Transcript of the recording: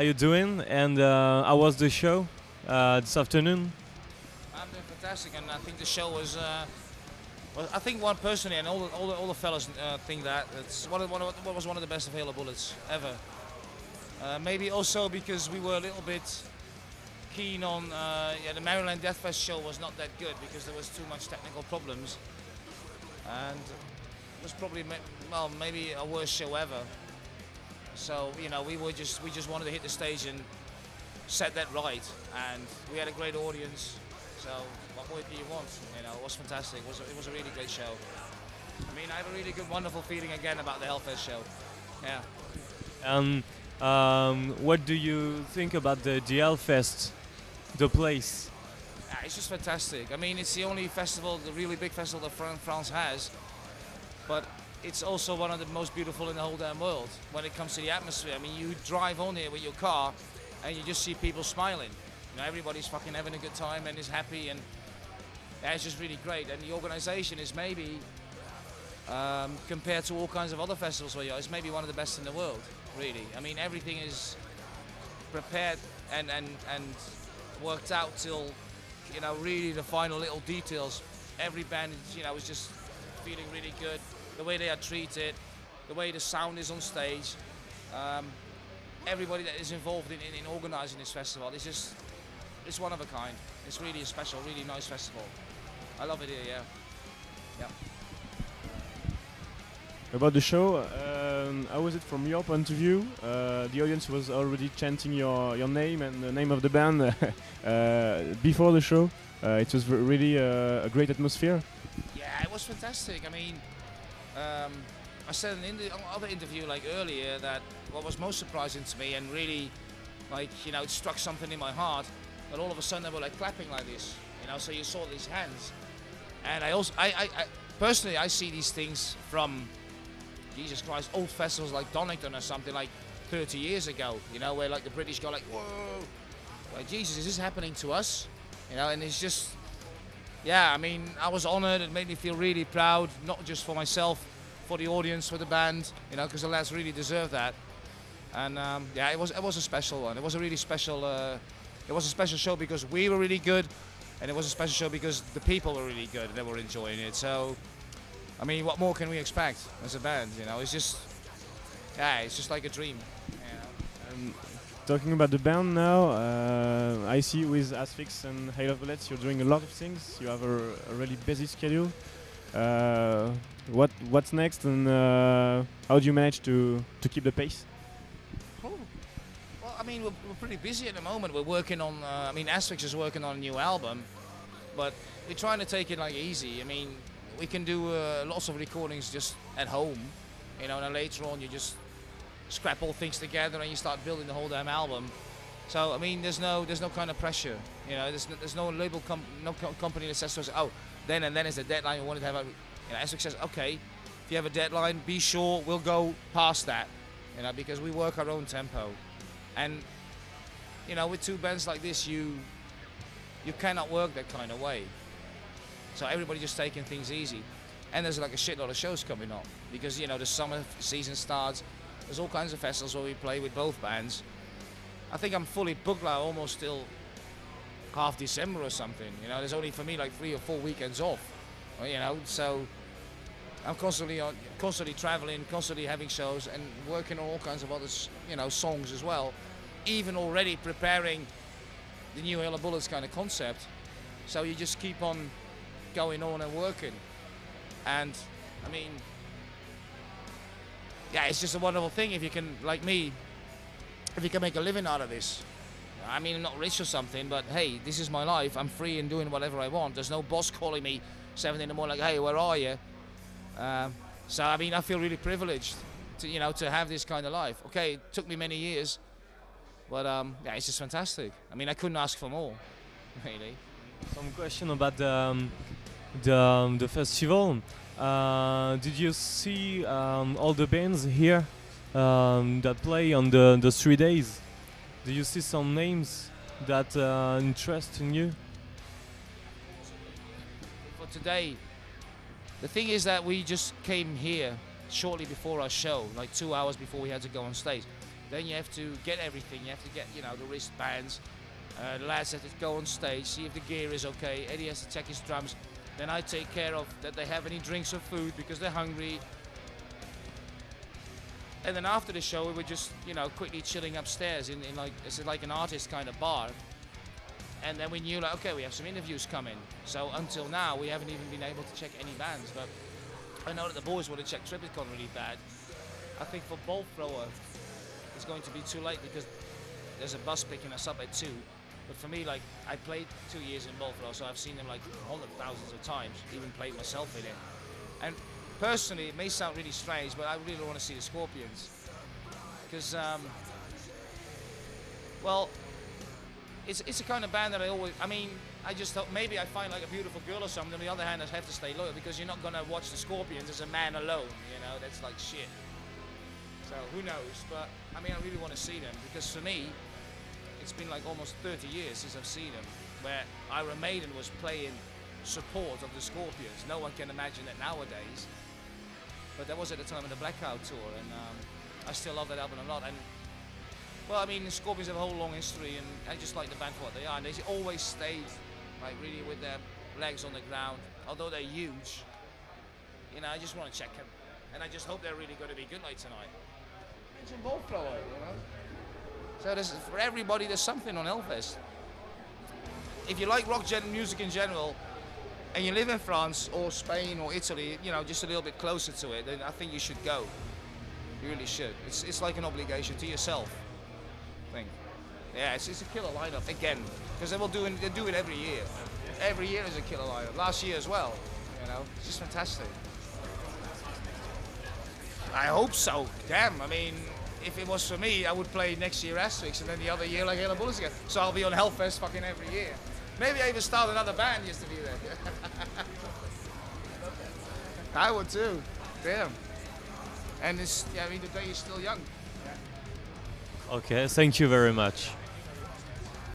you doing? And how was the show this afternoon? I'm doing fantastic, and I think the show was. Well, I think one personally, and all the fellas think that it's what was one of the best Availabilities ever. Maybe also because we were a little bit keen on. Yeah, the Maryland Deathfest show was not that good because there was too much technical problems, and it was probably well maybe a worst show ever. So you know we just wanted to hit the stage and set that right, and we had a great audience. So what more do you want? You know, it was fantastic. It was a really great show. I mean, I have a really good, wonderful feeling again about the Hellfest show. Yeah. And what do you think about the Hellfest, the place? Yeah, it's just fantastic. I mean, it's the only festival, the really big festival that France has, but it's also one of the most beautiful in the whole damn world when it comes to the atmosphere. I mean, you drive on here with your car and you just see people smiling. You know, everybody's fucking having a good time and is happy, and yeah, it's just really great. And the organisation is maybe, compared to all kinds of other festivals where it's maybe one of the best in the world, really. I mean, everything is prepared and worked out till, you know, really the final little details. Every band, you know, is just feeling really good. The way they are treated, the way the sound is on stage. Everybody that is involved in organising this festival is just, it's one of a kind. It's really a special, really nice festival. I love it here, yeah. Yeah. About the show, how was it from your point of view? The audience was already chanting your name and the name of the band before the show. It was really a great atmosphere. Yeah, it was fantastic. I mean, I said in the other interview like earlier that what was most surprising to me and really, like, you know, it struck something in my heart, that all of a sudden they were like clapping like this, you know, so you saw these hands. And I personally, I see these things from, Jesus Christ, old festivals like Donington or something like 30 years ago, you know, where like the British go like, whoa, like, Jesus, is this happening to us? You know, and it's just, yeah, I mean, I was honored. It made me feel really proud, not just for myself, for the audience, for the band, you know, because the lads really deserve that. And yeah, it was a special one. It was a really special, it was a special show because we were really good, and it was a special show because the people were really good and they were enjoying it. So, I mean, what more can we expect as a band? You know, it's just, yeah, it's just like a dream. You know? Talking about the band now, I see with Asphyx and Hellfest you're doing a lot of things. You have a really busy schedule. What's next, and how do you manage to keep the pace? Oh. Well, I mean, we're pretty busy at the moment. We're working on, I mean, Asphyx is working on a new album, but we're trying to take it like easy. I mean, we can do lots of recordings just at home, you know, and then later on you just scrap all things together and you start building the whole damn album. So I mean, there's no kind of pressure, you know. There's no label, company that says to us, oh, then and then is the deadline. We wanted to have, you know, Asphyx says, okay, if you have a deadline, be sure we'll go past that, you know, because we work our own tempo, and you know, with two bands like this, you cannot work that kind of way. So everybody just taking things easy, and there's like a shitload of shows coming up because, you know, the summer season starts. There's all kinds of festivals where we play with both bands. I think I'm fully booked now, almost till half December or something. You know, there's only for me like 3 or 4 weekends off. You know, so I'm constantly traveling, constantly having shows, and working on all kinds of other, you know, songs as well. Even already preparing the new Hell Bullets kind of concept. So you just keep on going on and working, and I mean, yeah, it's just a wonderful thing if you can, like me, if you can make a living out of this. I mean, I'm not rich or something, but hey, this is my life. I'm free and doing whatever I want. There's no boss calling me 7 in the morning like, hey, where are you? So I mean, I feel really privileged to, you know, to have this kind of life. Okay, it took me many years, but yeah, it's just fantastic. I mean, I couldn't ask for more, really. Some question about the festival. Did you see all the bands here that play on the 3 days? Do you see some names that interest in you? For today, the thing is that we just came here shortly before our show, like 2 hours before we had to go on stage. Then you have to get everything. You have to get, you know, the wristbands. The lads have to go on stage, see if the gear is okay. Eddie has to check his drums. Then I take care of that they have any drinks or food because they're hungry. And then after the show, we were just, you know, quickly chilling upstairs in like, it's like an artist kind of bar. And then we knew, like, okay, we have some interviews coming. So until now, we haven't even been able to check any bands. But I know that the boys want to check Triptychon really bad. I think for Bolt Thrower, it's going to be too late because there's a bus picking us up at 2. But for me, like, I played 2 years in Bolt Thrower, so I've seen them like thousands of times, even played myself in it. And personally, it may sound really strange, but I really want to see the Scorpions. Because, well, it's a kind of band that I just thought maybe I find like a beautiful girl or something. On the other hand, I have to stay loyal because you're not going to watch the Scorpions as a man alone, you know, that's like shit. So who knows, but I mean, I really want to see them because for me, it's been like almost 30 years since I've seen them, where Iron Maiden was playing support of the Scorpions. No one can imagine that nowadays, but that was at the time of the Blackout tour, and I still love that album a lot. And well, I mean, the Scorpions have a whole long history, and I just like the band for what they are. And they always stayed like really with their legs on the ground, although they're huge. You know, I just want to check them, and I just hope they're really going to be good like tonight. Mention Bolt Thrower, you know. So there's, for everybody, there's something on Hellfest. If you like rock music in general, and you live in France or Spain or Italy, you know, just a little bit closer to it, then I think you should go. You really should. It's like an obligation to yourself. I think. Yeah, it's a killer lineup again, because they do it every year. Every year is a killer lineup. Last year as well. You know, it's just fantastic. I hope so. Damn, I mean, if it was for me, I would play next year Asterix and then the other year like Hella Bullets again. So I'll be on Hellfest fucking every year. Maybe I even start another band just to be there. I would too. Damn. And it's, yeah, I mean, the day is still young. Okay, thank you very much.